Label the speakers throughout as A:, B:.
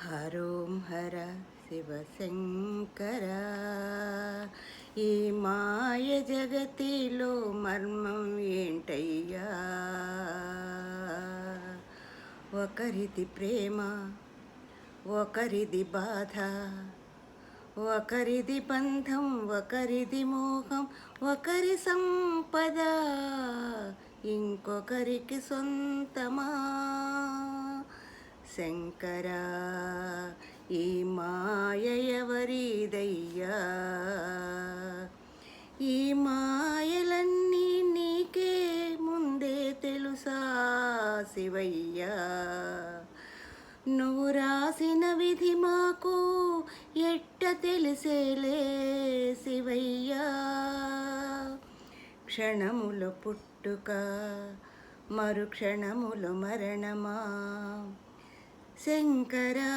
A: హరోం హర శివశంకర. ఈ మాయ జగతిలో మర్మం ఏంటయ్యా? ఒకరిది ప్రేమ, ఒకరిది బాధ, ఒకరిది బంధం, ఒకరిది మోహం, ఒకరి సంపద ఇంకొకరికి సొంతమా? శంకరా, ఈ మాయ ఎవరిదయ్యా? ఈ మాయలన్నీ నీకే ముందే తెలుసా శివయ్యా? నువ్వు రాసిన విధి మాకు ఎట్ట తెలిసేలే శివయ్యా? క్షణముల పుట్టుక, మరుక్షణముల మరణమా? శంకరా,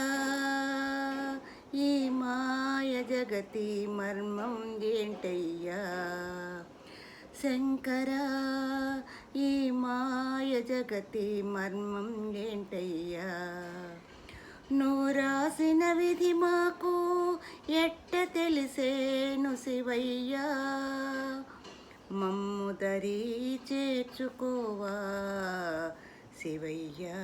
A: ఈ మాయ జగతి మర్మం ఏంటయ్యా? శంకరా, ఈ మాయ జగతి మర్మం ఏంటయ్యా? నువ్వు రాసిన విధి మాకు ఎట్ట తెలిసేను శివయ్యా? మమ్ము దరి చేర్చుకోవా శివయ్యా?